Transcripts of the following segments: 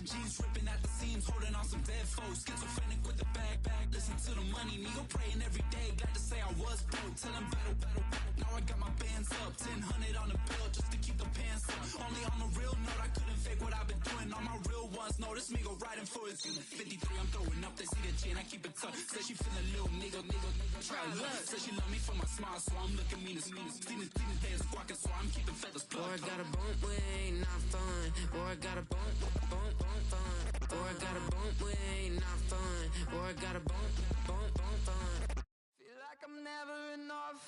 Them jeans ripping at the seams, holding on some dead foes. Schizophrenic with the bag. Listen to the money, me go praying every day. Glad to say I was broke, tell them battle. Now I got my bands up, 1000 on the bill just to keep the pants up. Only on the real note, I couldn't fake what I've been doing. All my real ones know this me go riding for it. 53, I'm throwing up, they see the G and I keep it tough. Say she feeling little nigga, try love. Say she love me for my smile, so I'm looking mean as Steven days squawking, so I'm keeping feathers plucked. Boy, I got a bump with ain't not fun. Boy, I got a bump fun. Boy, I got a bump with ain't not fun. Boy, I got a bump fun. Feel like I'm never enough.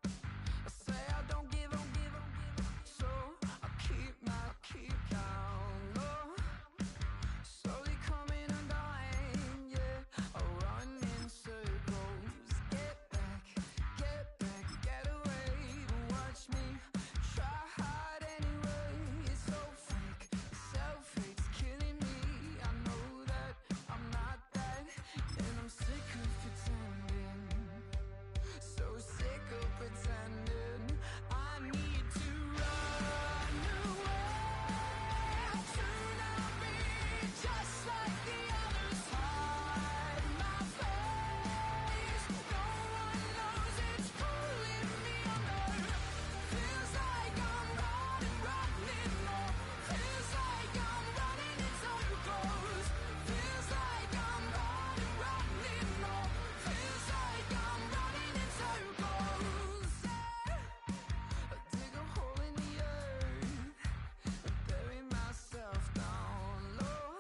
I say I don't give up, so I keep down low. Slowly coming undone, yeah. I run in circles. Get back, get away. Watch me try hard anyway. It's so fake, self-hate's killing me. I know that I'm not that, and I'm sick of pretending. So sick of pretending. I need to run away to not be just like the others. Hide my face. No one knows it's pulling me under. Feels like I'm running more. Feels like I'm running in circles. Feels like I'm running more. Feels like I'm running in circles. I dig a hole in the earth and bury myself down low.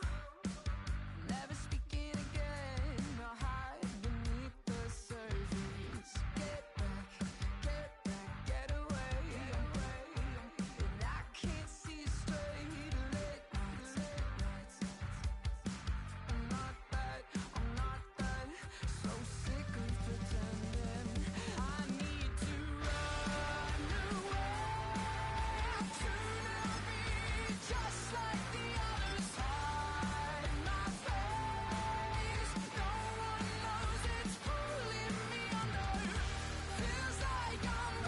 Never speaking again. I hide beneath the surface. Get back, get away. And I can't see straight. Late nights. I'm not that. So sick of pretending. I need to run away to not be just like the others. Hide my face. No one knows it's pulling me under. Feels like I'm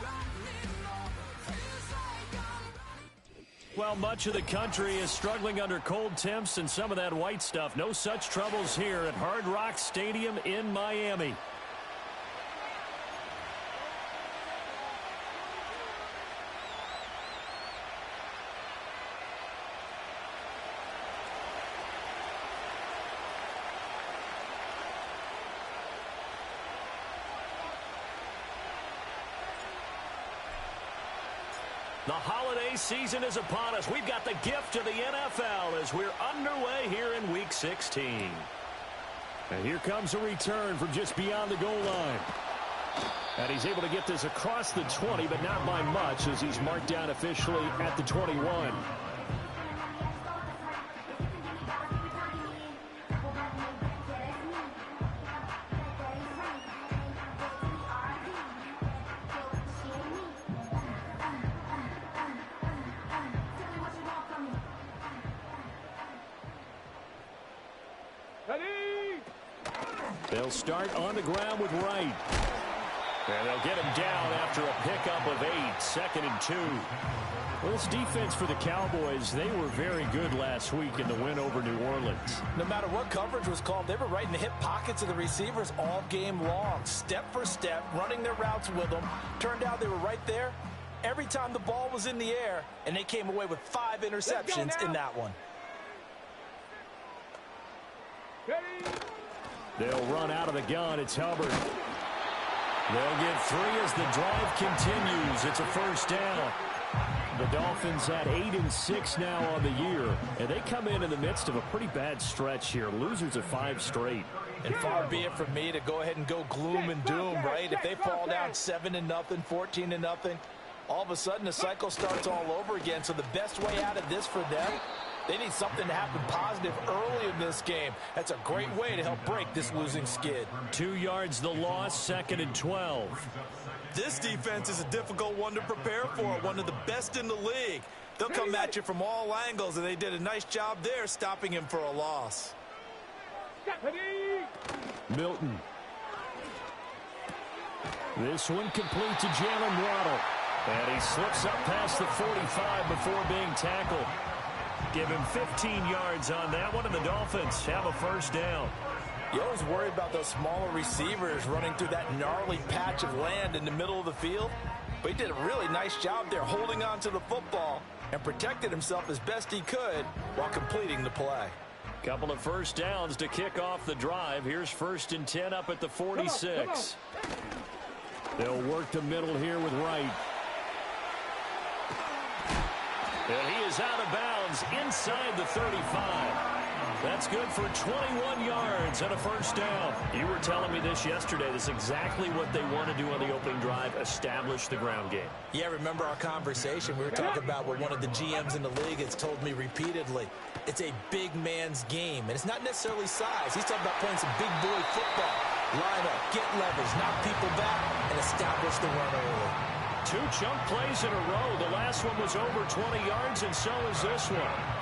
running more. Feels like I'm running. Well, much of the country is struggling under cold temps and some of that white stuff. No such troubles here at Hard Rock Stadium in Miami. The holiday season is upon us. We've got the gift of the NFL as we're underway here in Week 16. And here comes a return from just beyond the goal line. And he's able to get this across the 20, but not by much as he's marked down officially at the 21. They'll start on the ground with Wright. And they'll get him down after a pickup of 8, 2nd and 2. Well, this defense for the Cowboys, they were very good last week in the win over New Orleans. No matter what coverage was called, they were right in the hip pockets of the receivers all game long. Step for step, running their routes with them. Turned out they were right there every time the ball was in the air, and they came away with 5 interceptions in that one. They'll run out of the gun. It's Hubbard. They'll get 3 as the drive continues. It's a first down. The Dolphins had 8 and 6 now on the year, and they come in the midst of a pretty bad stretch here. Losers of 5 straight. And far be it from me to go ahead and go gloom and doom, right? If they fall down 7-0, 14-0, all of a sudden the cycle starts all over again. So the best way out of this for them, they need something to happen positive early in this game. That's a great way to help break this losing skid. 2 yards the loss, 2nd and 12. This defense is a difficult one to prepare for, one of the best in the league. They'll come at you from all angles, and they did a nice job there stopping him for a loss. Milton. This one complete to Jalen Waddle. And he slips up past the 45 before being tackled. Give him 15 yards on that one, and the Dolphins have a first down. You always worry about those smaller receivers running through that gnarly patch of land in the middle of the field. But he did a really nice job there holding on to the football and protected himself as best he could while completing the play. Couple of first downs to kick off the drive. Here's 1st and 10 up at the 46. They'll work the middle here with Wright. And he is out of bounds inside the 35. That's good for 21 yards and a first down. You were telling me this yesterday. This is exactly what they want to do on the opening drive, establish the ground game. Yeah, remember our conversation. We were talking about what one of the GMs in the league has told me repeatedly. It's a big man's game, and it's not necessarily size. He's talking about playing some big boy football. Line up, get leverage, knock people back, and establish the run early. 2 chunk plays in a row. The last one was over 20 yards, and so is this one.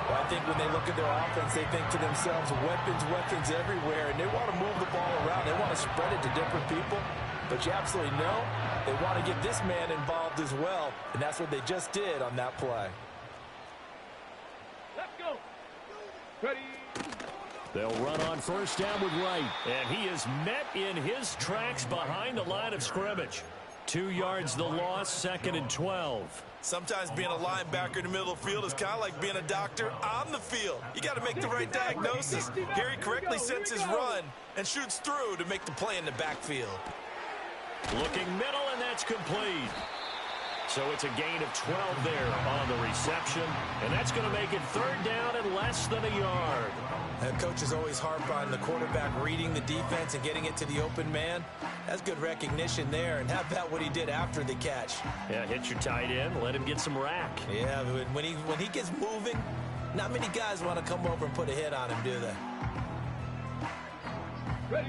Well, I think when they look at their offense, they think to themselves, weapons everywhere, and they want to move the ball around. They want to spread it to different people. But you absolutely know they want to get this man involved as well, and that's what they just did on that play. Let's go. Ready. They'll run on first down with Wright. And he is met in his tracks behind the line of scrimmage. 2 yards the loss, 2nd and 12. Sometimes being a linebacker in the middle of the field is kind of like being a doctor on the field. You got to make the right diagnosis. Here he correctly sets his run and shoots through to make the play in the backfield. Looking middle, and that's complete. So it's a gain of 12 there on the reception, and that's going to make it 3rd down and less than a yard. Coaches always harp on the quarterback reading the defense and getting it to the open man. That's good recognition there, and how about what he did after the catch? Yeah, hit your tight end, let him get some rack. Yeah, when he gets moving, not many guys want to come over and put a hit on him, do they?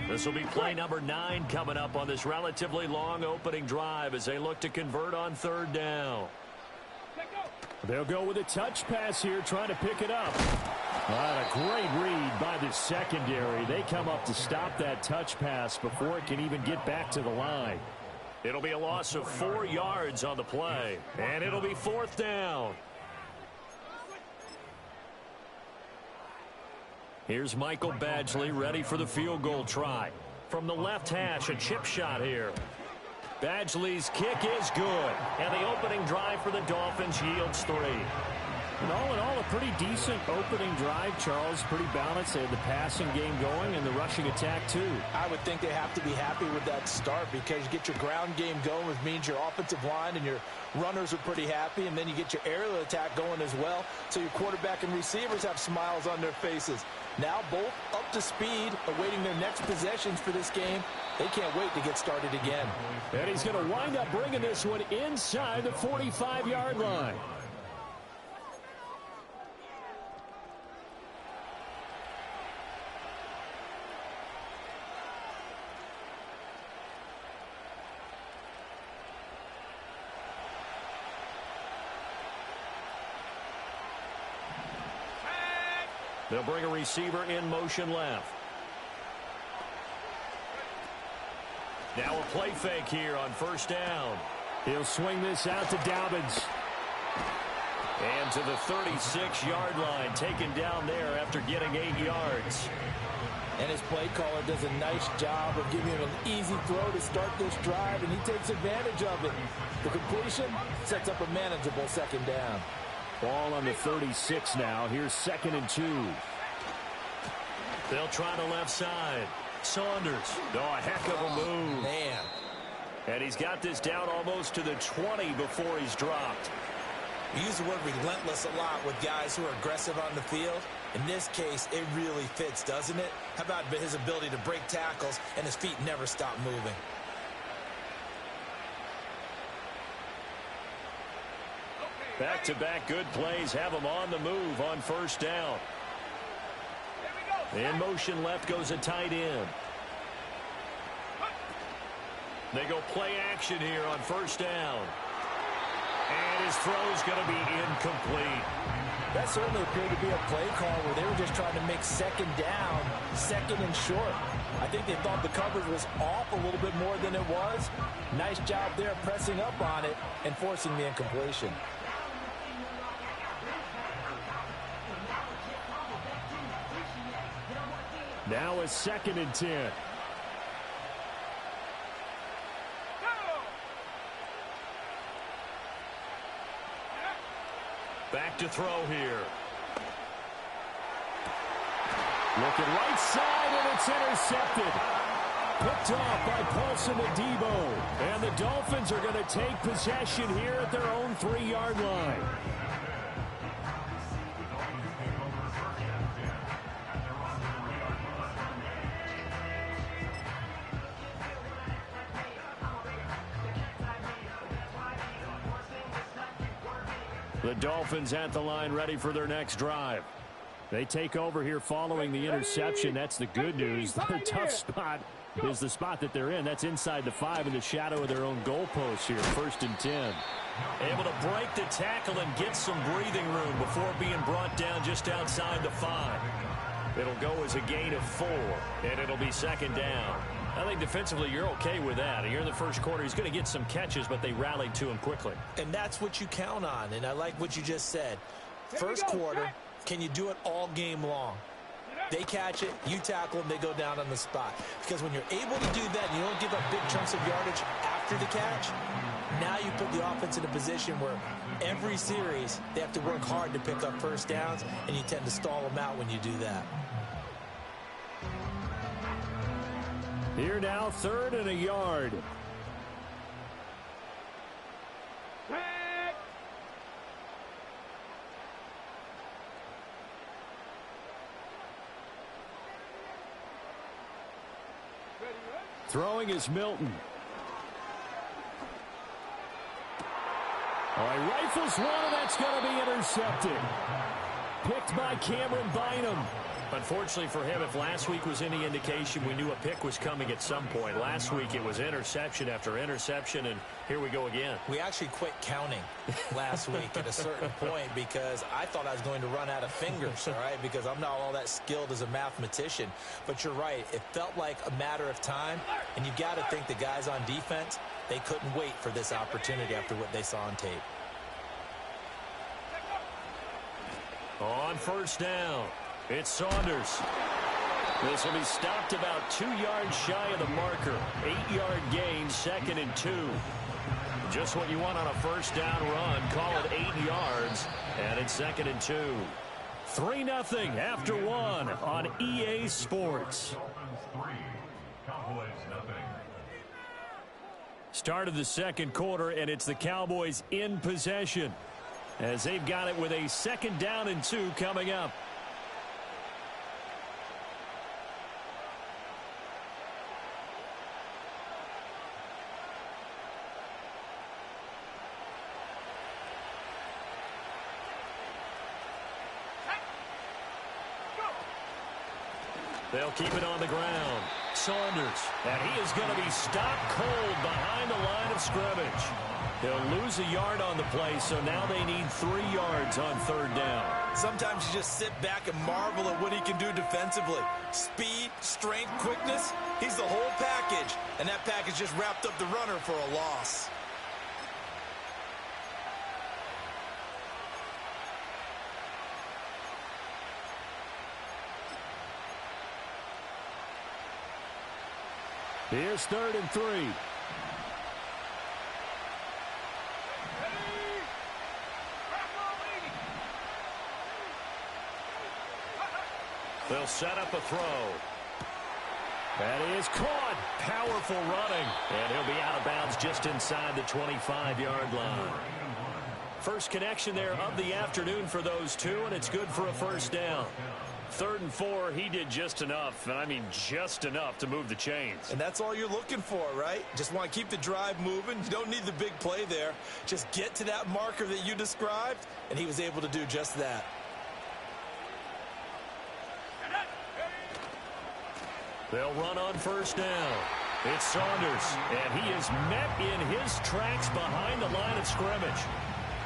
This will be play number 9 coming up on this relatively long opening drive as they look to convert on 3rd down. They'll go with a touch pass here, trying to pick it up. A great read by the secondary. They come up to stop that touch pass before it can even get back to the line. It'll be a loss of 4 yards on the play, and it'll be 4th down. Here's Michael Badgley ready for the field goal try. From the left hash, a chip shot here. Badgley's kick is good, and the opening drive for the Dolphins yields 3. And all in all, a pretty decent opening drive, Charles. Pretty balanced. They had the passing game going and the rushing attack, too. I would think they have to be happy with that start because you get your ground game going, which means your offensive line and your runners are pretty happy, and then you get your aerial attack going as well, so your quarterback and receivers have smiles on their faces. Now both up to speed, awaiting their next possessions for this game. They can't wait to get started again. And he's going to wind up bringing this one inside the 45-yard line. They'll bring a receiver in motion left. Now a play fake here on 1st down. He'll swing this out to Dobbins. And to the 36-yard line, taken down there after getting 8 yards. And his play caller does a nice job of giving him an easy throw to start this drive, and he takes advantage of it. The completion sets up a manageable 2nd down. Ball on the 36 now. Here's 2nd and 2. They'll try the left side. Saunders. Oh, a heck of a move. Man. And he's got this down almost to the 20 before he's dropped. We use the word relentless a lot with guys who are aggressive on the field. In this case, it really fits, doesn't it? How about his ability to break tackles and his feet never stop moving? Back-to-back good plays have him on the move on 1st down. In motion left goes a tight end. They go play action here on 1st down. And his throw's going to be incomplete. That certainly appeared to be a play call where they were just trying to make 2nd down, 2nd and short. I think they thought the coverage was off a little bit more than it was. Nice job there pressing up on it and forcing the incompletion. Now a 2nd and 10. Back to throw here. Looking right side, and it's intercepted. Picked off by Paulson Adebo. And the Dolphins are going to take possession here at their own 3-yard line. The Dolphins at the line, ready for their next drive. They take over here following the interception. That's the good news. Their tough spot is the spot that they're in. That's inside the 5 in the shadow of their own goalpost here. 1st and 10. Able to break the tackle and get some breathing room before being brought down just outside the 5. It'll go as a gain of 4, and it'll be 2nd down. I think defensively you're okay with that. Here in the first quarter, he's going to get some catches, but they rallied to him quickly. And that's what you count on, and I like what you just said. First quarter, can you do it all game long? They catch it, you tackle them, they go down on the spot. Because when you're able to do that and you don't give up big chunks of yardage after the catch, now you put the offense in a position where every series they have to work hard to pick up first downs, and you tend to stall them out when you do that. Here now, 3rd and a yard. Throwing is Milton. All right, rifles one, and that's going to be intercepted. Picked by Cameron Bynum. Unfortunately for him, if last week was any indication, we knew a pick was coming at some point. Last week it was interception after interception, and here we go again. We actually quit counting last week at a certain point because I thought I was going to run out of fingers, all right, because I'm not all that skilled as a mathematician. But you're right. It felt like a matter of time, and you got to think the guys on defense, they couldn't wait for this opportunity after what they saw on tape. On 1st down. It's Saunders. This will be stopped about 2 yards shy of the marker. 8-yard gain, 2nd and 2. Just what you want on a 1st down run. Call it 8 yards, and it's 2nd and 2. 3-0 after 1 on EA Sports. Start of the 2nd quarter, and it's the Cowboys in possession as they've got it with a 2nd down and 2 coming up. They'll keep it on the ground. Saunders, and he is going to be stopped cold behind the line of scrimmage. He'll lose a yard on the play, so now they need 3 yards on 3rd down. Sometimes you just sit back and marvel at what he can do defensively. Speed, strength, quickness, he's the whole package. And that package just wrapped up the runner for a loss. Here's 3rd and 3. They'll set up a throw. That is caught. Powerful running. And he'll be out of bounds just inside the 25-yard line. First connection there of the afternoon for those two, and it's good for a 1st down. 3rd and 4, he did just enough, and I mean just enough to move the chains. And that's all you're looking for, right? Just want to keep the drive moving. You don't need the big play there. Just get to that marker that you described, and he was able to do just that. They'll run on 1st down. It's Saunders, and he is met in his tracks behind the line of scrimmage.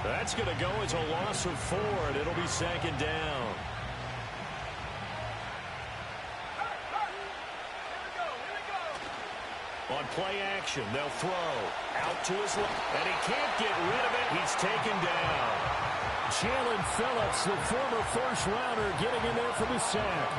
That's going to go as a loss of 4, and it'll be 2nd down. On play action, they'll throw out to his left, and he can't get rid of it. He's taken down. Jalen Phillips, the former 1st rounder, getting in there for the sack.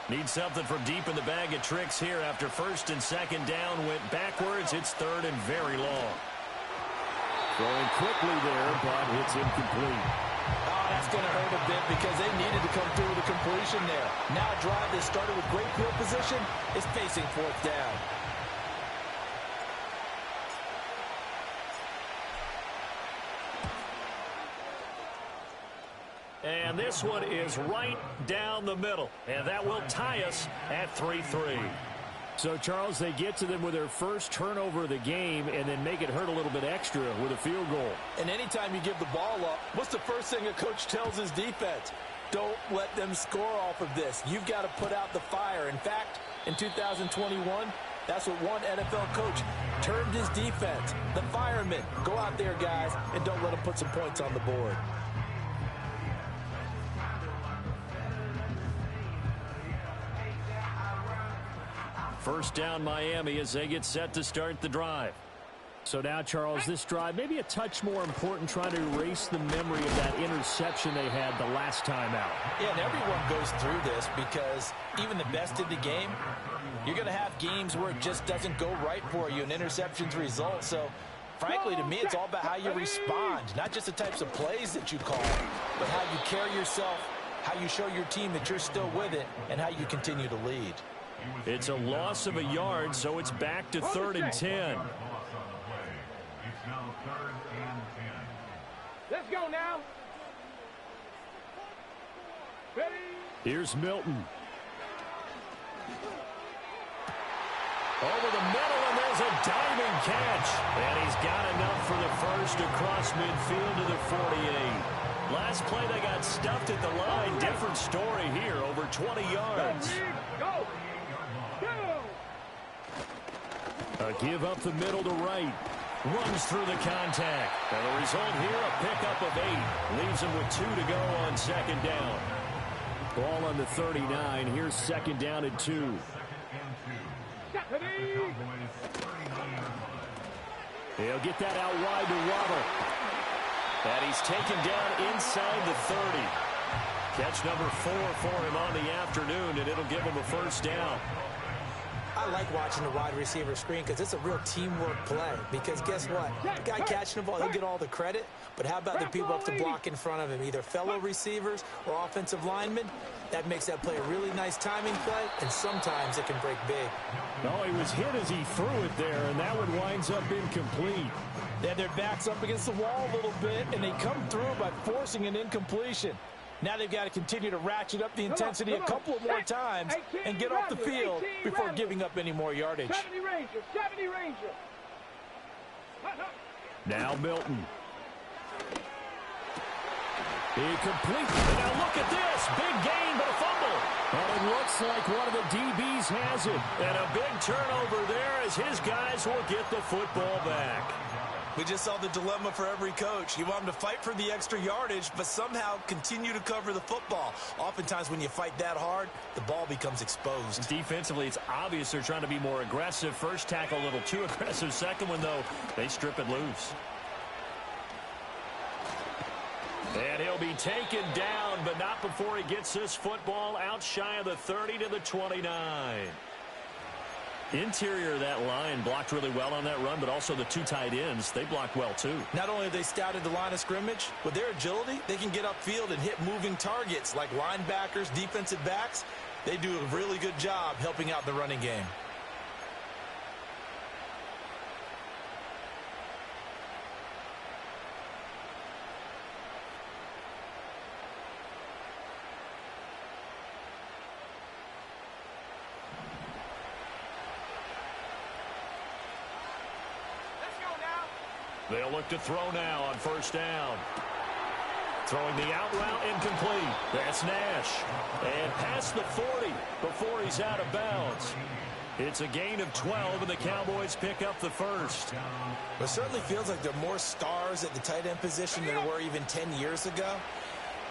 Need something from deep in the bag of tricks here after first and second down went backwards. It's third and very long. Throwing quickly there, but it's incomplete. Oh, that's going to hurt a bit because they needed to come through with a completion there. Now a drive that started with great field position is facing fourth down. And this one is right down the middle. And that will tie us at 3-3. So, Charles, they get to them with their first turnover of the game and then make it hurt a little bit extra with a field goal. And anytime you give the ball up, what's the first thing a coach tells his defense? Don't let them score off of this. You've got to put out the fire. In fact, in 2021, that's what one NFL coach termed his defense. The firemen. Go out there, guys, and don't let them put some points on the board. First down Miami as they get set to start the drive. So now, Charles, this drive maybe a touch more important, trying to erase the memory of that interception they had the last time out. Yeah, and everyone goes through this because even the best in the game, you're going to have games where it just doesn't go right for you and interceptions result. So, frankly, to me, it's all about how you respond, not just the types of plays that you call, but how you carry yourself, how you show your team that you're still with it, and how you continue to lead. It's a loss of a yard, so it's back to 3rd and 10. Let's go now. Ready? Here's Milton. Over the middle, and there's a diving catch. And he's got enough for the first across midfield to the 48. Last play, they got stuffed at the line. Different story here, over 20 yards. Go. A give up the middle to right. Runs through the contact. And the result here, a pickup of 8. Leaves him with 2 to go on second down. Ball on the 39. Here's second down and 2. He'll get that out wide to Waddle. And he's taken down inside the 30. Catch number 4 for him on the afternoon, and it'll give him a first down. I like watching the wide receiver screen because it's a real teamwork play. Because guess what? The guy catching the ball, he'll get all the credit. But how about the people up to block in front of him, either fellow receivers or offensive linemen? That makes that play a really nice timing play, and sometimes it can break big. Oh, he was hit as he threw it there, and that one winds up incomplete. They had their backs up against the wall a little bit, and they come through by forcing an incompletion. Now they've got to continue to ratchet up the intensity a couple of more times and get off the field before giving up any more yardage. 70 Ranger. Now Milton. Incomplete. And now look at this. Big gain, but a fumble. And it looks like one of the DBs has it. And a big turnover there as his guys will get the football back. We just saw the dilemma for every coach. You want them to fight for the extra yardage, but somehow continue to cover the football. Oftentimes when you fight that hard, the ball becomes exposed. Defensively, it's obvious they're trying to be more aggressive. First tackle a little too aggressive. Second one, though, they strip it loose. And he'll be taken down, but not before he gets this football out shy of the 30 to the 29. Interior of that line blocked really well on that run, but also the 2 tight ends, they blocked well too. Not only have they scouted the line of scrimmage, with their agility, they can get upfield and hit moving targets like linebackers, defensive backs. They do a really good job helping out the running game. They'll look to throw now on first down. Throwing the out route incomplete. That's Nash. And past the 40 before he's out of bounds. It's a gain of 12, and the Cowboys pick up the first. It certainly feels like there are more stars at the tight end position than there were even 10 years ago.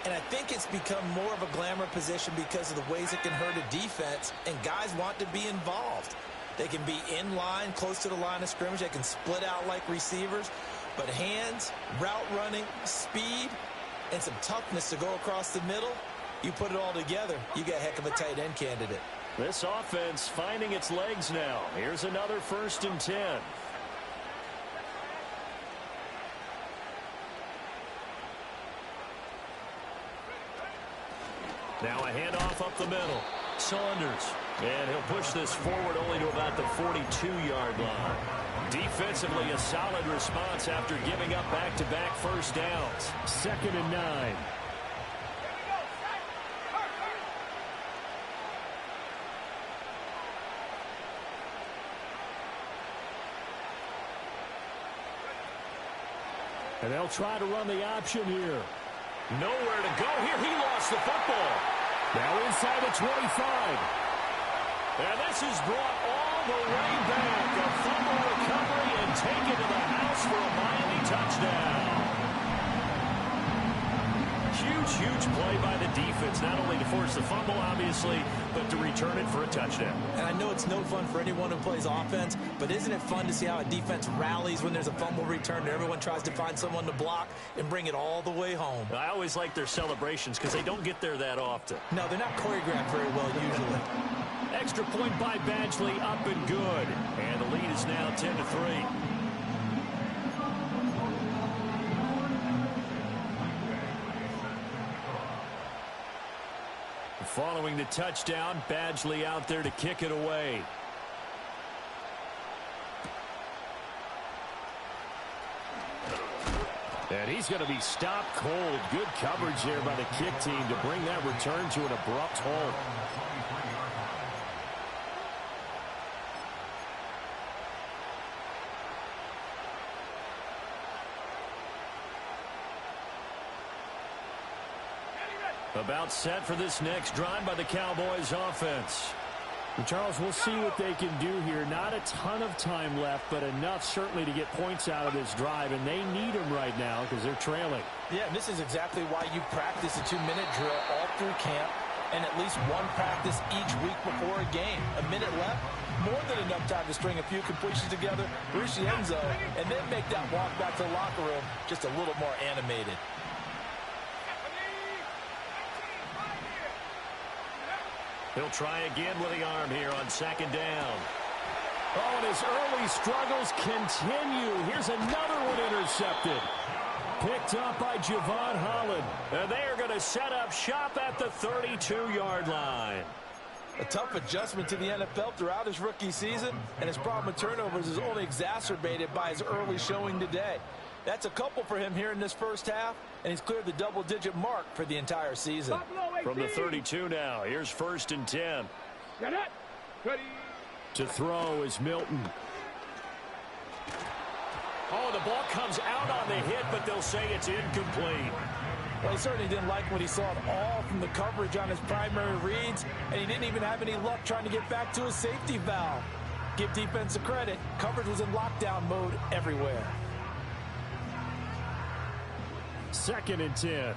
And I think it's become more of a glamour position because of the ways it can hurt a defense, and guys want to be involved. They can be in line, close to the line of scrimmage. They can split out like receivers. But hands, route running, speed, and some toughness to go across the middle, You put it all together, you got a heck of a tight end candidate. This offense finding its legs now. Here's another 1st and 10. Now a handoff up the middle. Saunders. And he'll push this forward only to about the 42-yard line. Defensively, a solid response after giving up back-to-back first downs. 2nd and 9. And they'll try to run the option here. Nowhere to go here. He lost the football. Now inside the 25. And this is brought all the way back. A fumble recovery and taken to the house for a Miami touchdown. Huge play by the defense, not only to force the fumble, obviously, but to return it for a touchdown. And I know it's no fun for anyone who plays offense, but isn't it fun to see how a defense rallies when there's a fumble return and everyone tries to find someone to block and bring it all the way home? I always like their celebrations because they don't get there that often. No, they're not choreographed very well usually. Extra point by Badgley, up and good. And the lead is now 10-3. Following the touchdown, Badgley out there to kick it away. And he's going to be stopped cold. Good coverage there by the kick team to bring that return to an abrupt halt. About set for this next drive by the Cowboys offense. And Charles, we'll see what they can do here. Not a ton of time left, but enough certainly to get points out of this drive, and they need them right now because they're trailing. Yeah, and this is exactly why you practice a 2-minute drill all through camp and at least one practice each week before a game. A minute left, more than enough time to string a few completions together, reach the end zone, and then make that walk back to the locker room just a little more animated. He'll try again with the arm here on 2nd down. Oh, and his early struggles continue. Here's another one intercepted. Picked up by Javon Holland. And they are going to set up shop at the 32-yard line. A tough adjustment to the NFL throughout his rookie season, and his problem with turnovers is only exacerbated by his early showing today. That's a couple for him here in this first half, and he's cleared the double-digit mark for the entire season. From the 32 now, here's 1st and 10. Get it. Ready. To throw is Milton. Oh, the ball comes out on the hit, but they'll say it's incomplete. Well, he certainly didn't like what he saw at all from the coverage on his primary reads, and he didn't even have any luck trying to get back to his safety valve. Give defense a credit. Coverage was in lockdown mode everywhere. 2nd and 10.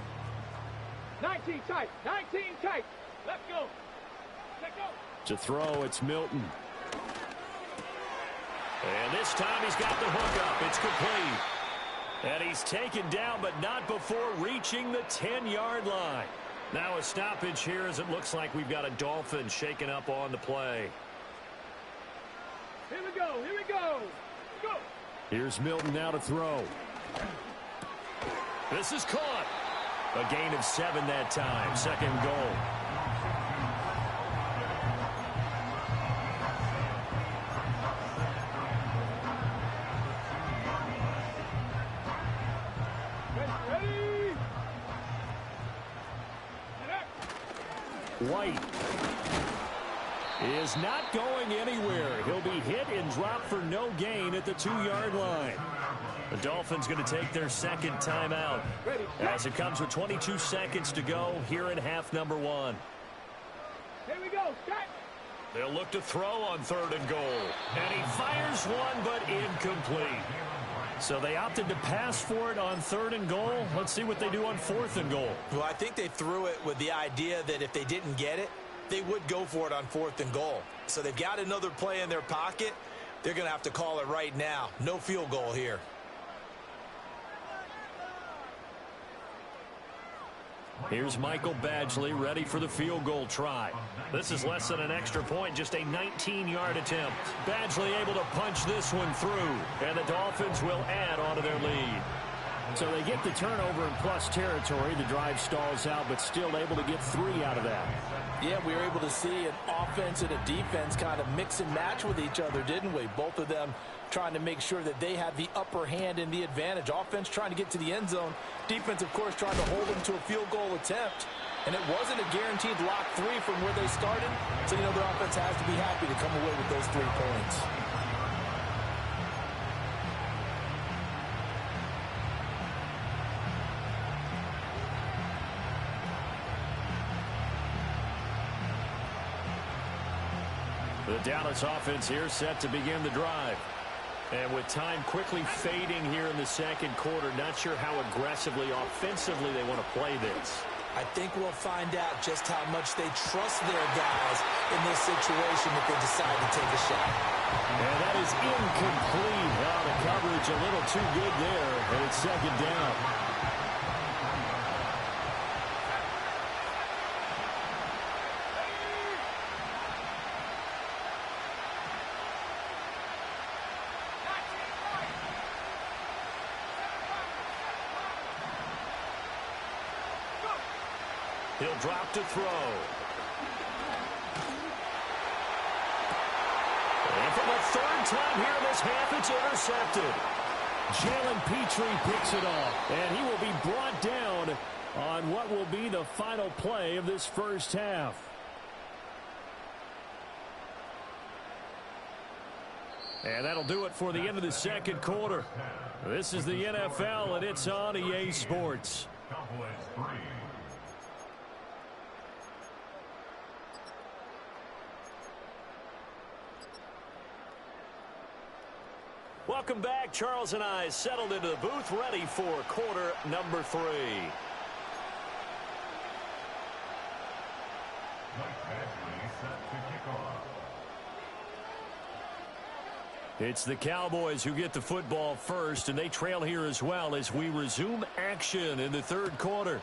19 tight. 19 tight. Let's go. Let's go. To throw, it's Milton. And this time he's got the hook up. It's complete. And he's taken down, but not before reaching the 10-yard line. Now a stoppage here as it looks like we've got a Dolphin shaken up on the play. Here we go. Here we go. Go. Here's Milton now to throw. This is caught. A gain of 7 that time. 2nd goal. Ready. White is not going anywhere. He'll be hit and dropped for no gain at the 2-yard line. The Dolphins going to take their 2nd timeout as it comes with 22 seconds to go here in half number 1. Here we go. Set. They'll look to throw on 3rd and goal. And he fires one, but incomplete. So they opted to pass for it on 3rd and goal. Let's see what they do on 4th and goal. Well, I think they threw it with the idea that if they didn't get it, they would go for it on 4th and goal. So they've got another play in their pocket. They're going to have to call it right now. No field goal here. Here's Michael Badgley ready for the field goal try. This is less than an extra point, just a 19-yard attempt. Badgley able to punch this one through, and the Dolphins will add on to their lead. So they get the turnover in plus territory. The drive stalls out, but still able to get 3 out of that. Yeah, we were able to see an offense and a defense kind of mix and match with each other, didn't we? Both of them trying to make sure that they have the upper hand and the advantage. Offense trying to get to the end zone. Defense, of course, trying to hold them to a field goal attempt. And it wasn't a guaranteed lock 3 from where they started. So, you know, their offense has to be happy to come away with those 3 points. The Dallas offense here set to begin the drive. And with time quickly fading here in the second quarter, not sure how aggressively, offensively they want to play this. I think we'll find out just how much they trust their guys in this situation if they decide to take a shot. And that is incomplete. Oh, the coverage a little too good there, and it's second down. He'll drop to throw. And for the 3rd time here in this half, it's intercepted. Jalen Petrie picks it off, and he will be brought down on what will be the final play of this first half. And that'll do it for the end of the second quarter. This is the NFL, and it's on EA Sports. Welcome back. Charles and I settled into the booth, ready for quarter number 3. It's the Cowboys who get the football first, and they trail here as well as we resume action in the third quarter.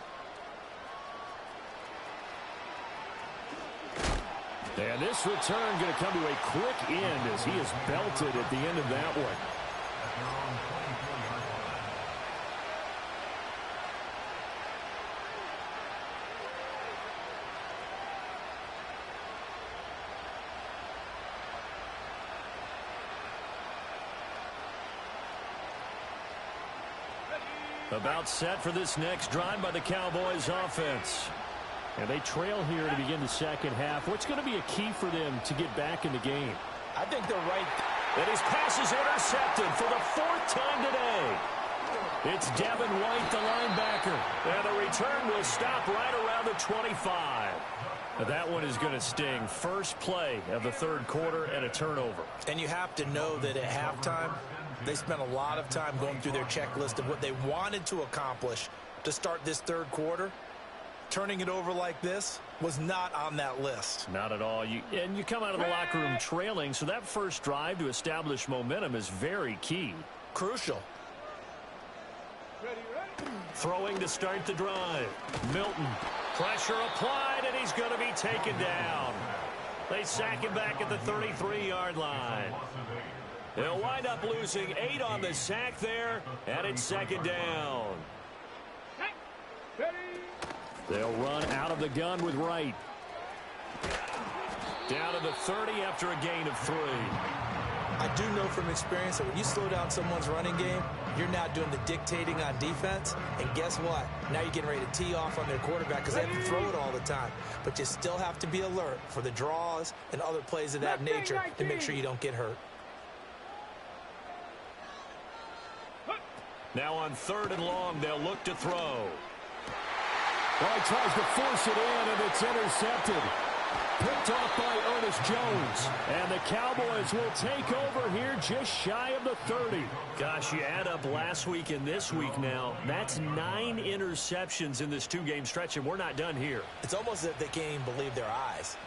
And this return going to come to a quick end as he is belted at the end of that one. About set for this next drive by the Cowboys offense. And they trail here to begin the second half. What's going to be a key for them to get back in the game? I think they're right. And his pass is intercepted for the 4th time today. It's Devin White, the linebacker. And the return will stop right around the 25. That one is going to sting. First play of the third quarter and a turnover. And you have to know that at halftime, they spent a lot of time going through their checklist of what they wanted to accomplish to start this third quarter. Turning it over like this was not on that list. Not at all. You come out of the locker room trailing, so that first drive to establish momentum is very key. Crucial. Throwing to start the drive. Milton. Pressure applied, and he's going to be taken down. They sack him back at the 33-yard line. They'll wind up losing 8 on the sack there, and it's second down. They'll run out of the gun with Wright. Down to the 30 after a gain of 3. I do know from experience that when you slow down someone's running game, you're now doing the dictating on defense. And guess what? Now you're getting ready to tee off on their quarterback because they have to throw it all the time. But you still have to be alert for the draws and other plays of that nature to make sure you don't get hurt. Now on 3rd and long, they'll look to throw. Well, he tries to force it in, and it's intercepted. Picked off by Ernest Jones. And the Cowboys will take over here just shy of the 30. Gosh, you add up last week and this week now. That's 9 interceptions in this 2-game stretch, and we're not done here. It's almost as if they can't even believe their eyes.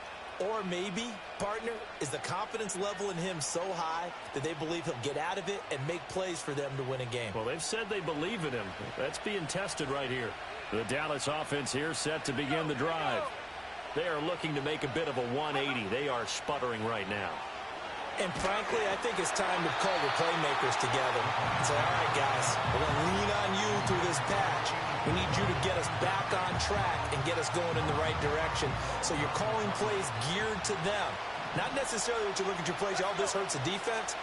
Or maybe, partner, is the confidence level in him so high that they believe he'll get out of it and make plays for them to win a game. Well, they've said they believe in him. That's being tested right here. The Dallas offense here set to begin the drive. They are looking to make a bit of a 180. They are sputtering right now. And frankly, I think it's time to call the playmakers together and say, all right, guys, we're going to lean on you through this patch. We need you to get us back on track and get us going in the right direction. So you're calling plays geared to them. Not necessarily what you look at your plays, oh, this hurts the defense.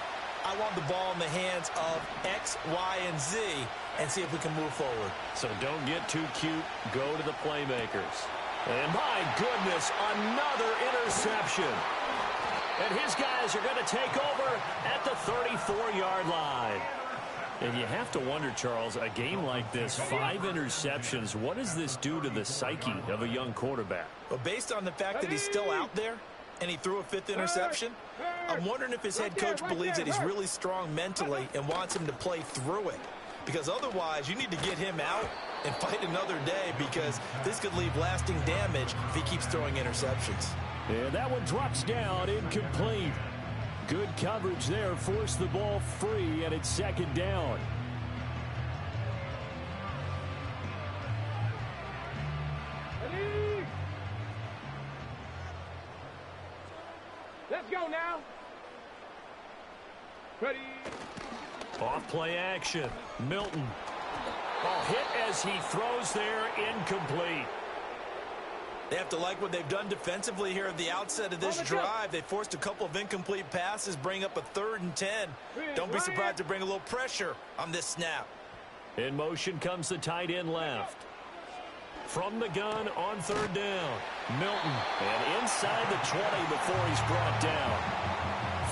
I want the ball in the hands of X, Y, and Z and see if we can move forward. So don't get too cute. Go to the playmakers. And my goodness, another interception. And his guys are going to take over at the 34-yard line. And you have to wonder, Charles, a game like this, 5 interceptions, what does this do to the psyche of a young quarterback? Well, based on the fact that he's still out there and he threw a 5th interception, I'm wondering if his head coach believes that he's really strong mentally and wants him to play through it. Because otherwise, you need to get him out and fight another day, because this could leave lasting damage if he keeps throwing interceptions. And that one drops down, incomplete. Good coverage there, forced the ball free, and it's 2nd down. Ready? Let's go now. Ready? Off play action. Milton. Ball hit as he throws there, incomplete. They have to like what they've done defensively here at the outset of this drive. They forced a couple of incomplete passes, bring up a 3rd and 10. Don't be surprised to bring a little pressure on this snap. In motion comes the tight end left. From the gun on 3rd down. Milton. And inside the 20 before he's brought down.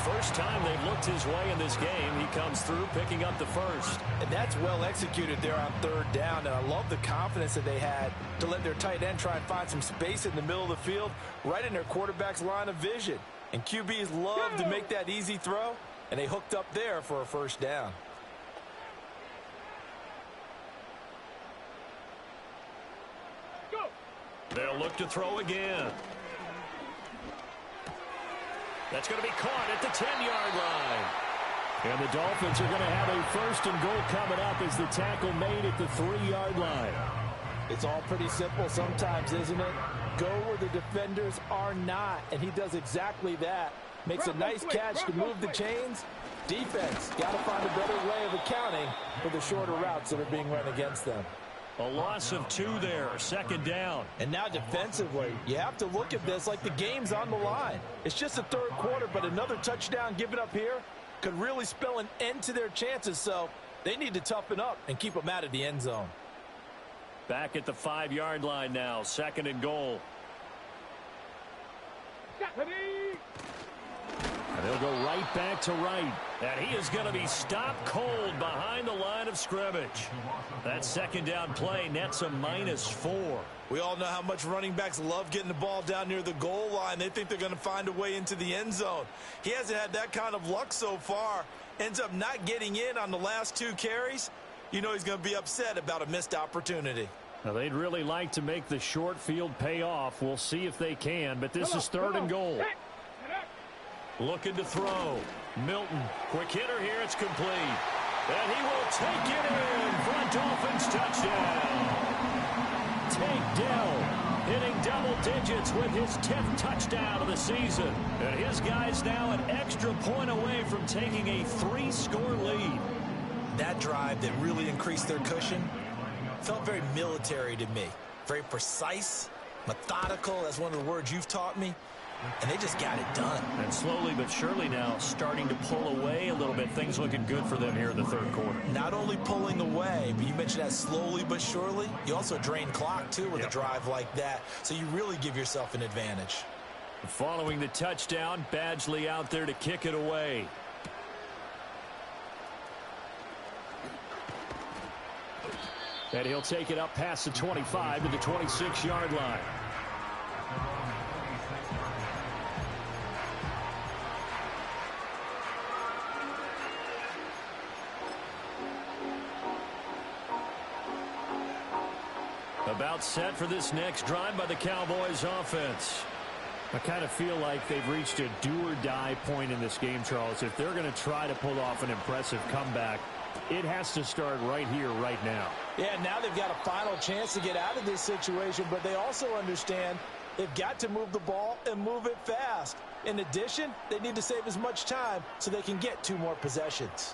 First time they've looked his way in this game. He comes through picking up the first. And that's well executed there on 3rd down. And I love the confidence that they had to let their tight end try and find some space in the middle of the field, right in their quarterback's line of vision. And QBs love to make that easy throw, and they hooked up there for a 1st down. Go. They'll look to throw again. That's going to be caught at the 10-yard line. And the Dolphins are going to have a 1st and goal coming up as the tackle made at the 3-yard line. It's all pretty simple sometimes, isn't it? Go where the defenders are not, and he does exactly that. Makes a nice catch to move the chains. Defense got to find a better way of accounting for the shorter routes that are being run against them. A loss of 2 there, 2nd down. And now defensively, you have to look at this like the game's on the line. It's just the 3rd quarter, but another touchdown given up here could really spell an end to their chances, so they need to toughen up and keep them out of the end zone. Back at the 5-yard line now, 2nd and goal. And they'll go right back to right. And he is going to be stopped cold behind the line of scrimmage. That 2nd down play nets a -4. We all know how much running backs love getting the ball down near the goal line. They think they're going to find a way into the end zone. He hasn't had that kind of luck so far. Ends up not getting in on the last 2 carries. You know he's going to be upset about a missed opportunity. Now, they'd really like to make the short field pay off. We'll see if they can, but this is 3rd and goal. Looking to throw. Milton, quick hitter here, it's complete. And he will take it in for a Dolphins touchdown. Tank Dell hitting double digits with his 10th touchdown of the season. And his guys now an extra point away from taking a 3-score lead. That drive that really increased their cushion felt very military to me. Very precise, methodical, that's one of the words you've taught me. And they just got it done. And slowly but surely now starting to pull away a little bit. Things looking good for them here in the 3rd quarter. Not only pulling away, but you mentioned that slowly but surely. You also drain clock, too, with a drive like that. So you really give yourself an advantage. Following the touchdown, Badgley out there to kick it away. And he'll take it up past the 25 to the 26-yard line. About set for this next drive by the Cowboys offense. I kind of feel like they've reached a do-or-die point in this game, Charles. If they're going to try to pull off an impressive comeback, it has to start right here, right now. Yeah, now they've got a final chance to get out of this situation, but they also understand they've got to move the ball and move it fast. In addition, they need to save as much time so they can get 2 more possessions.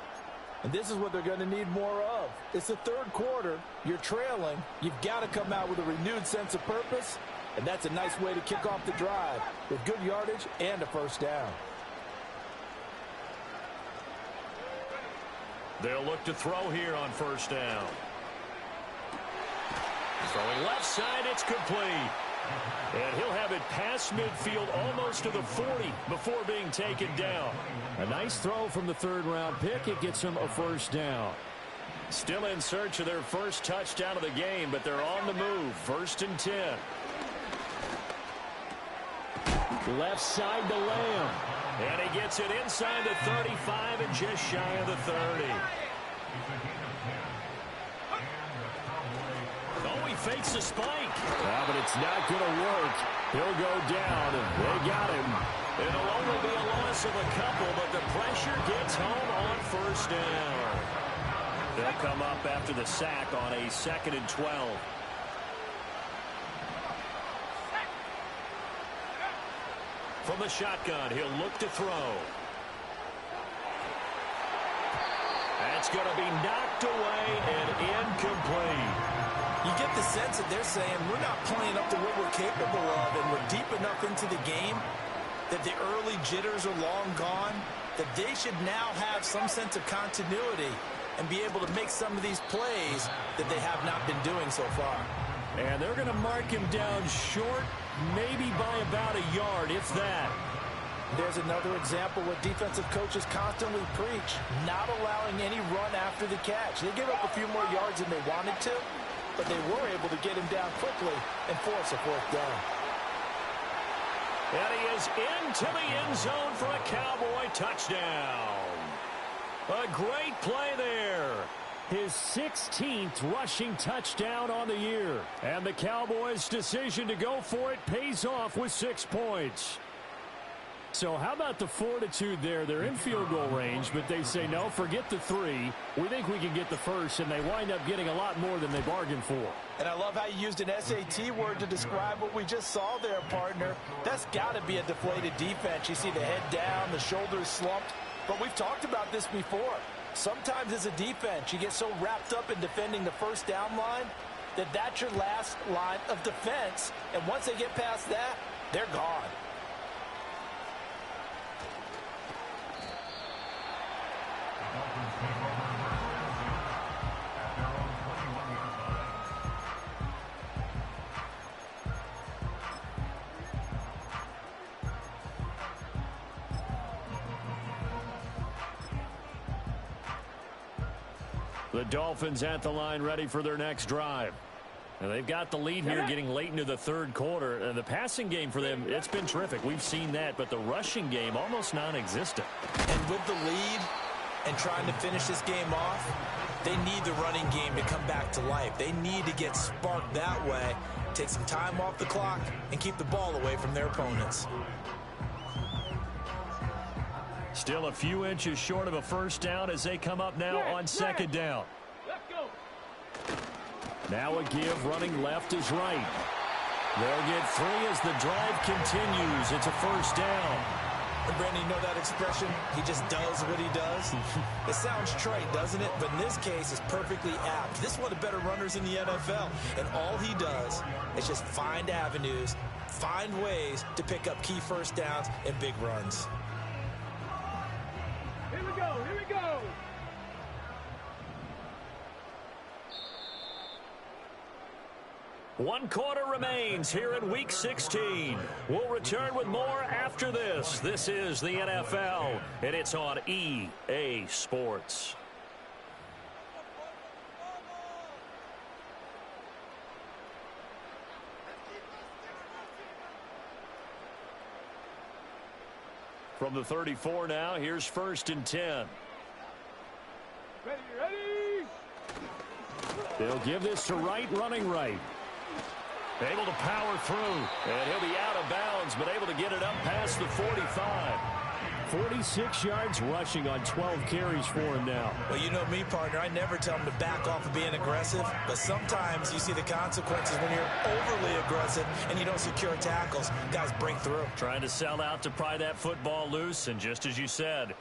And this is what they're going to need more of. It's the third quarter. You're trailing. You've got to come out with a renewed sense of purpose, and that's a nice way to kick off the drive with good yardage and a first down. They'll look to throw here on first down. Throwing left side, it's complete. And he'll have it past midfield almost to the 40 before being taken down. A nice throw from the third-round pick. It gets him a first down. Still in search of their first touchdown of the game, but they're on the move. 1st and 10. Left side to Lamb. And he gets it inside the 35 and just shy of the 30. Oh, he fakes a spike. But it's not going to work. He'll go down, and they got him. It'll only be a loss of a couple, but the pressure gets home on first down. They'll come up after the sack on a 2nd and 12. From the shotgun, he'll look to throw. That's going to be knocked away and incomplete. You get the sense that they're saying we're not playing up to what we're capable of, and we're deep enough into the game that the early jitters are long gone, that they should now have some sense of continuity and be able to make some of these plays that they have not been doing so far. And they're going to mark him down short, maybe by about a yard, if that. There's another example what defensive coaches constantly preach, not allowing any run after the catch. They give up a few more yards than they wanted to, but they were able to get him down quickly and force a 4th down. And he is into the end zone for a Cowboy touchdown. A great play there. His 16th rushing touchdown on the year. And the Cowboys' decision to go for it pays off with 6 points. So how about the fortitude there? They're in field goal range, but they say, no, forget the 3. We think we can get the first, and they wind up getting a lot more than they bargained for. And I love how you used an SAT word to describe what we just saw there, partner. That's got to be a deflated defense. You see the head down, the shoulders slumped. But we've talked about this before. Sometimes as a defense, you get so wrapped up in defending the first down line that that's your last line of defense. And once they get past that, they're gone. The Dolphins at the line ready for their next drive. And they've got the lead here getting late into the 3rd quarter. And the passing game for them, it's been terrific. We've seen that, but the rushing game almost non-existent. And with the lead and trying to finish this game off, they need the running game to come back to life. They need to get sparked that way, take some time off the clock, and keep the ball away from their opponents. Still a few inches short of a first down as they come up now on 2nd down. Let's go. Now a give, running left is right. They'll get 3 as the drive continues. It's a first down. And Brandon, you know that expression? He just does what he does. It sounds trite, doesn't it? But in this case, it's perfectly apt. This is one of the better runners in the NFL. And all he does is just find avenues, find ways to pick up key first downs and big runs. Here we go. Here we go. One quarter remains here in Week 16. We'll return with more after this. This is the NFL, and it's on EA Sports. From the 34 now, here's 1st and 10. Ready. They'll give this to Wright, running right. Able to power through, and he'll be out of bounds, but able to get it up past the 45. 46 yards rushing on 12 carries for him now. Well, you know me, partner. I never tell him to back off of being aggressive, but sometimes you see the consequences when you're overly aggressive and you don't secure tackles. Guys break through. Trying to sell out to pry that football loose, and just as you said,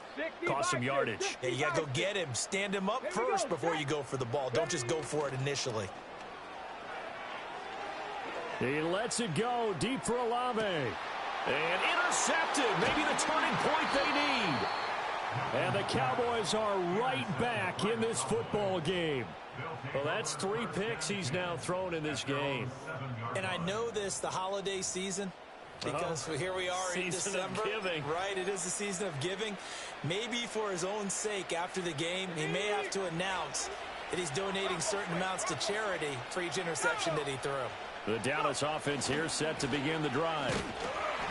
cost some yardage. Yeah, you got to go get him. Stand him up first before you go for the ball. Don't just go for it initially. He lets it go deep for Olave. And intercepted. Maybe the turning point they need. And the Cowboys are right back in this football game. Well, that's 3 picks he's now thrown in this game. And I know this, the holiday season, because here we are in December. Giving. Right, it is the season of giving. Maybe for his own sake after the game, he may have to announce that he's donating certain amounts to charity for each interception that he threw. The Dallas offense here set to begin the drive.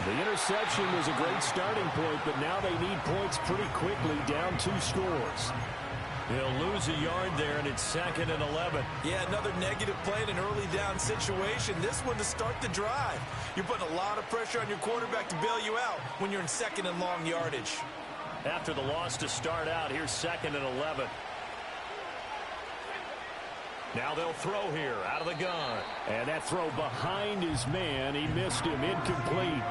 The interception was a great starting point, but now they need points pretty quickly, down 2 scores. He'll lose a yard there, and it's 2nd and 11. Yeah, another negative play in an early down situation. This one to start the drive. You're putting a lot of pressure on your quarterback to bail you out when you're in 2nd and long yardage. After the loss to start out, here's 2nd and 11. Now they'll throw here out of the gun. And that throw behind his man, he missed him, incomplete.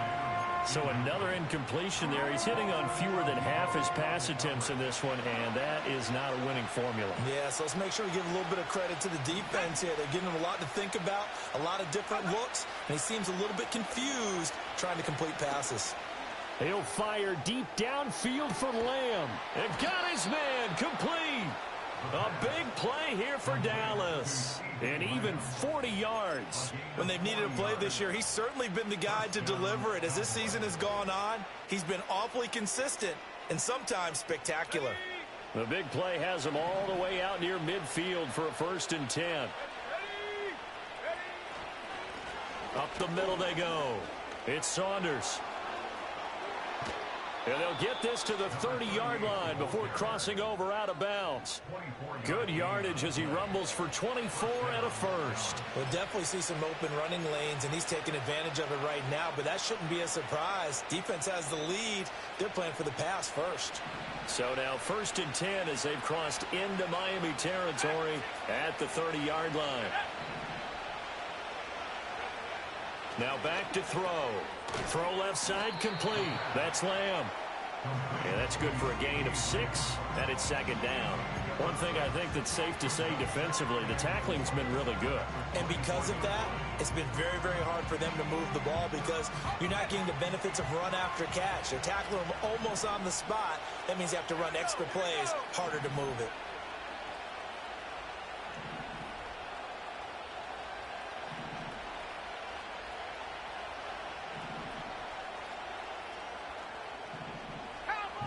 So another incompletion there. He's hitting on fewer than half his pass attempts in this one, and that is not a winning formula. Yeah, so let's make sure we give a little bit of credit to the defense here. They're giving him a lot to think about, a lot of different looks, and he seems a little bit confused trying to complete passes. He'll fire deep downfield for Lamb. And got his man complete. A big play here for Dallas. And even 40 yards. When they've needed a play this year, he's certainly been the guy to deliver it. As this season has gone on, he's been awfully consistent and sometimes spectacular. The big play has him all the way out near midfield for a 1st and 10. Up the middle they go. It's Saunders. And they'll get this to the 30-yard line before crossing over out of bounds. Good yardage as he rumbles for 24 and a 1st. We'll definitely see some open running lanes, and he's taking advantage of it right now, but that shouldn't be a surprise. Defense has the lead. They're playing for the pass first. So now 1st and 10 as they've crossed into Miami territory at the 30-yard line. Now back to throw. Throw left side complete. That's Lamb. Yeah, that's good for a gain of 6, and it's 2nd down. One thing I think that's safe to say defensively, the tackling's been really good. And because of that, it's been very, very hard for them to move the ball because you're not getting the benefits of run after catch. They're tackling them almost on the spot. That means you have to run extra plays, harder to move it.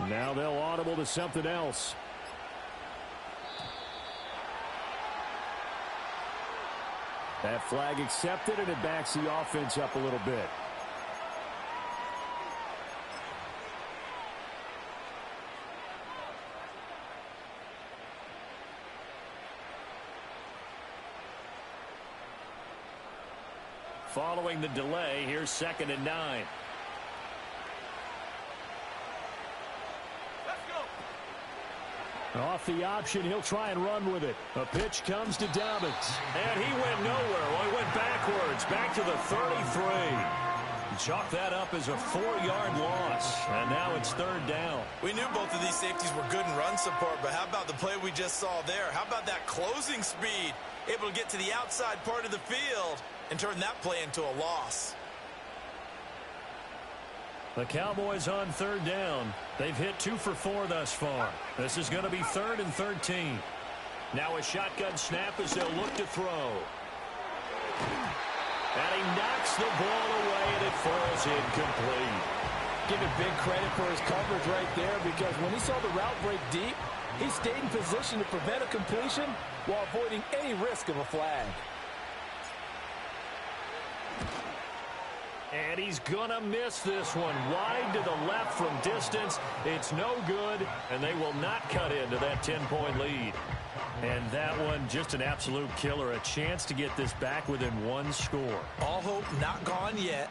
Now they'll audible to something else. That flag accepted, and it backs the offense up a little bit. Following the delay, here's 2nd and 9. Off the option, he'll try and run with it. A pitch comes to Dobbins. And he went nowhere. Well, he went backwards, back to the 33. Chalk that up as a 4-yard loss, and now it's 3rd down. We knew both of these safeties were good in run support, but how about the play we just saw there? How about that closing speed? Able to get to the outside part of the field and turn that play into a loss. The Cowboys on 3rd down. They've hit 2 for 4 thus far. This is going to be 3rd and 13. Now a shotgun snap as they'll look to throw. And he knocks the ball away, and it falls incomplete. Give it big credit for his coverage right there, because when he saw the route break deep, he stayed in position to prevent a completion while avoiding any risk of a flag. And he's gonna miss this one. Wide to the left from distance. It's no good, and they will not cut into that 10-point lead. And that one, just an absolute killer. A chance to get this back within one score. All hope not gone yet,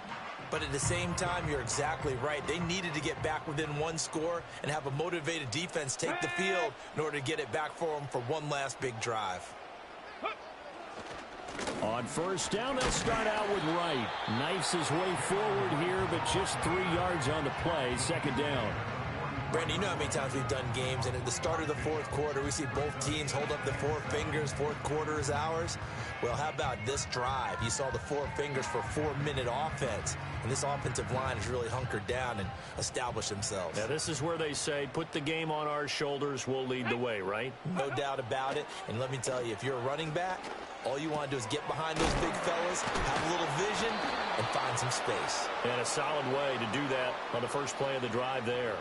but at the same time, you're exactly right. They needed to get back within one score and have a motivated defense take the field in order to get it back for them for one last big drive. On first down, they'll start out with Wright. Knifes his way forward here, but just 3 yards on the play. Second down. Brandon, you know how many times we've done games, and at the start of the fourth quarter, we see both teams hold up the four fingers. Fourth quarter is ours. Well, how about this drive? You saw the four fingers for 4-minute offense, and this offensive line has really hunkered down and established themselves. Now, this is where they say, put the game on our shoulders, we'll lead the way, right? No doubt about it. And let me tell you, if you're a running back, all you want to do is get behind those big fellas, have a little vision, and find some space. And a solid way to do that on the first play of the drive there.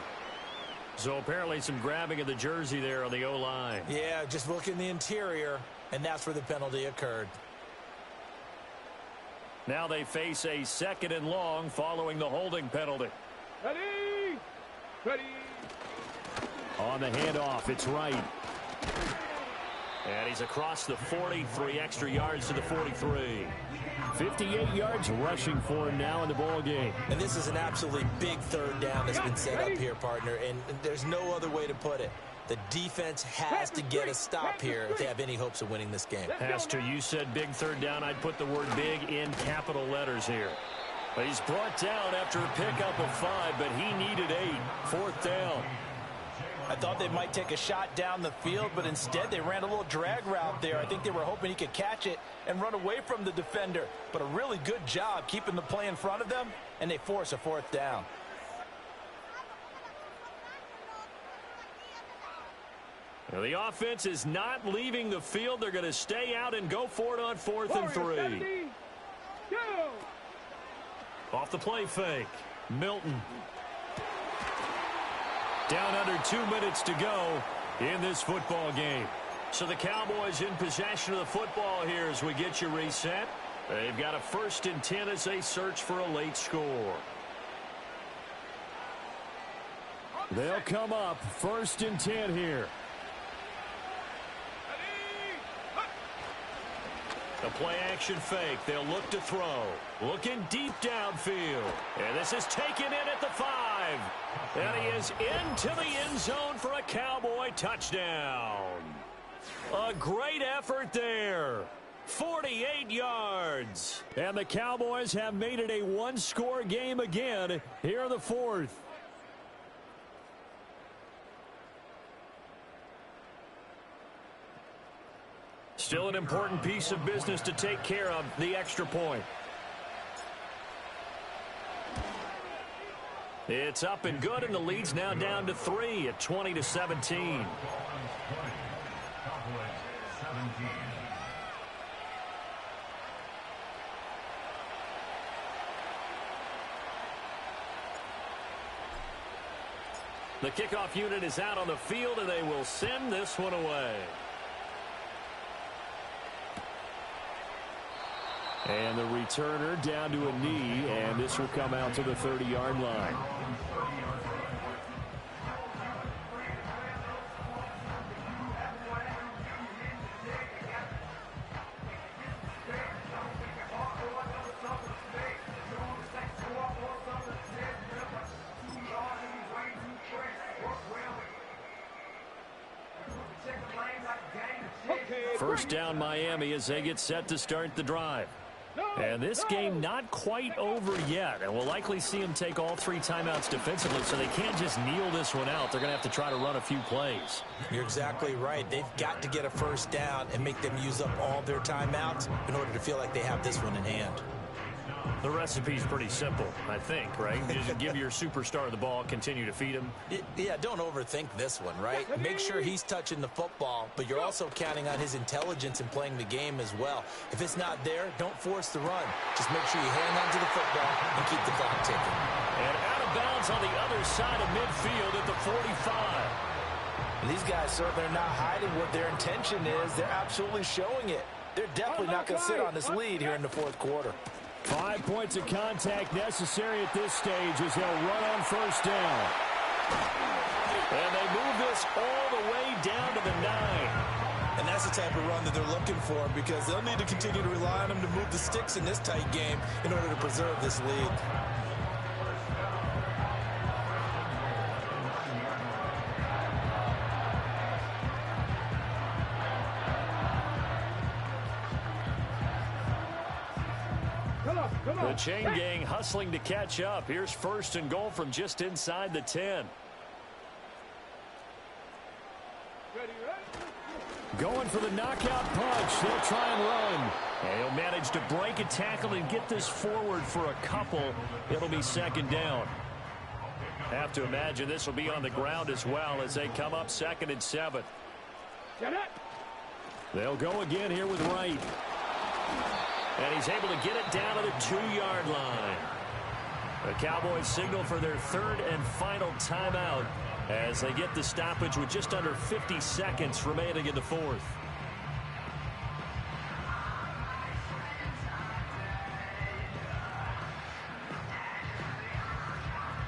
So apparently some grabbing of the jersey there on the O-line. Yeah, just look in the interior, and that's where the penalty occurred. Now they face a 2nd and long following the holding penalty. Ready? Ready? On the handoff, it's Wright. And he's across the 40, 3 extra yards to the 43. 58 yards rushing for him now in the ball game. And this is an absolutely big third down that's been set up here, partner, and there's no other way to put it. The defense has to get a stop here if they have any hopes of winning this game. Pastor, you said big third down. I'd put the word big in capital letters here. But he's brought down after a pickup of 5, but he needed 8. Fourth down. I thought they might take a shot down the field, but instead they ran a little drag route there. I think they were hoping he could catch it and run away from the defender. But a really good job keeping the play in front of them, and they force a fourth down. Now the offense is not leaving the field. They're going to stay out and go for it on 4th and 3. Off the play fake. Milton. Down under 2 minutes to go in this football game. So the Cowboys in possession of the football here as we get you reset. They've got a 1st and 10 as they search for a late score. They'll come up 1st and 10 here. The play action fake. They'll look to throw. Looking deep downfield. And this is taken in at the 5. And he is into the end zone for a Cowboy touchdown. A great effort there. 48 yards. And the Cowboys have made it a one-score game again here in the 4th. Still an important piece of business to take care of, the extra point. It's up and good, and the lead's now down to 3 at 20-17. The kickoff unit is out on the field, and they will send this one away. And the returner down to a knee, and this will come out to the 30-yard line. First down Miami as they get set to start the drive. And this game not quite over yet, and we'll likely see them take all 3 timeouts defensively, so they can't just kneel this one out. They're going to have to try to run a few plays. You're exactly right. They've got to get a first down and make them use up all their timeouts in order to feel like they have this one in hand. The recipe's pretty simple, I think, right? You just give your superstar the ball, continue to feed him. Yeah, don't overthink this one, right? Make sure he's touching the football, but you're also counting on his intelligence in playing the game as well. If it's not there, don't force the run. Just make sure you hang on to the football and keep the clock ticking. And out of bounds on the other side of midfield at the 45. And these guys certainly are not hiding what their intention is. They're absolutely showing it. They're definitely not going to sit on this lead here in the 4th quarter. 5 points of contact necessary at this stage as they'll run on first down. And they move this all the way down to the 9. And that's the type of run that they're looking for because they'll need to continue to rely on them to move the sticks in this tight game in order to preserve this lead. The chain gang hustling to catch up. Here's first and goal from just inside the 10. Going for the knockout punch. They'll try and run. And he'll manage to break a tackle and get this forward for a couple. It'll be second down. Have to imagine this will be on the ground as well as they come up 2nd and 7. They'll go again here with Wright. And he's able to get it down to the 2-yard line. The Cowboys signal for their 3rd and final timeout as they get the stoppage with just under 50 seconds remaining in the 4th.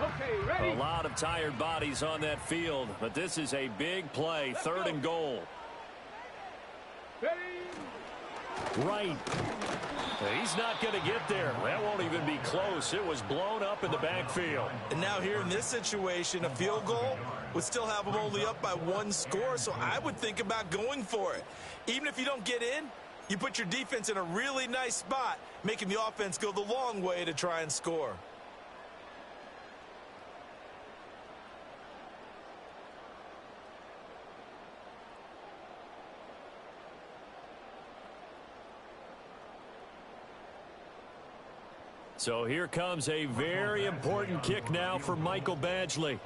Okay, ready? A lot of tired bodies on that field, but this is a big play, 3rd and goal. Ready? Right. He's not going to get there. That won't even be close. It was blown up in the backfield. And now here in this situation, a field goal would still have them only up by 1 score, so I would think about going for it. Even if you don't get in, you put your defense in a really nice spot, making the offense go the long way to try and score. So here comes a very important kick now for Michael Badgley.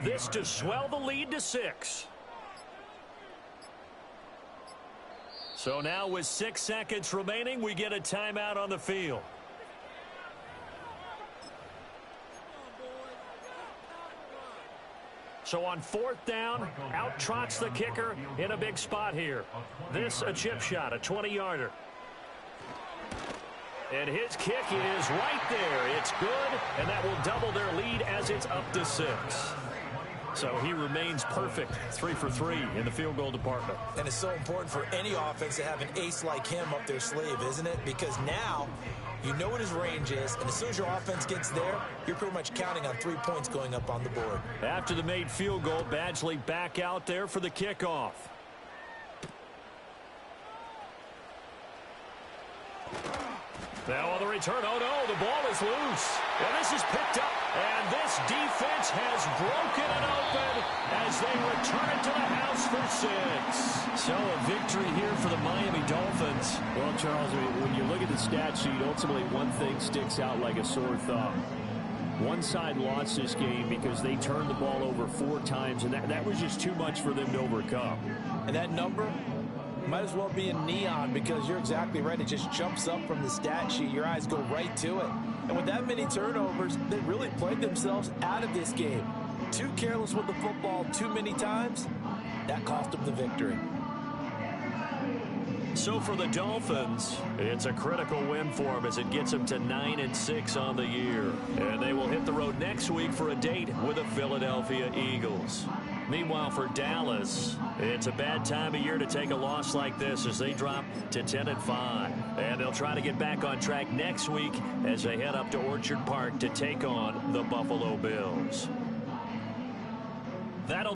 This to swell the lead to 6. So now with 6 seconds remaining, we get a timeout on the field. So on 4th down, out trots the kicker in a big spot here. This a chip shot, a 20-yarder. And his kick is right there. It's good, and that will double their lead as it's up to 6. So he remains perfect, 3 for 3 in the field goal department. And it's so important for any offense to have an ace like him up their sleeve, isn't it? Because now you know what his range is, and as soon as your offense gets there, you're pretty much counting on 3 points going up on the board. After the made field goal, Badgley back out there for the kickoff. Now on the return, oh no, the ball is loose. And this is picked up, and this defense has broken it open as they return it to the house for 6. So a victory here for the Miami Dolphins. Well, Charles, when you look at the stat sheet, ultimately one thing sticks out like a sore thumb. One side lost this game because they turned the ball over 4 times, and that was just too much for them to overcome. And that number might as well be in neon because you're exactly right. It just jumps up from the stat sheet. Your eyes go right to it. And with that many turnovers, they really played themselves out of this game. Too careless with the football too many times. That cost them the victory. So for the Dolphins, it's a critical win for them as it gets them to 9-6 on the year. And they will hit the road next week for a date with the Philadelphia Eagles. Meanwhile, for Dallas, it's a bad time of year to take a loss like this as they drop to 10-5. And they'll try to get back on track next week as they head up to Orchard Park to take on the Buffalo Bills. That'll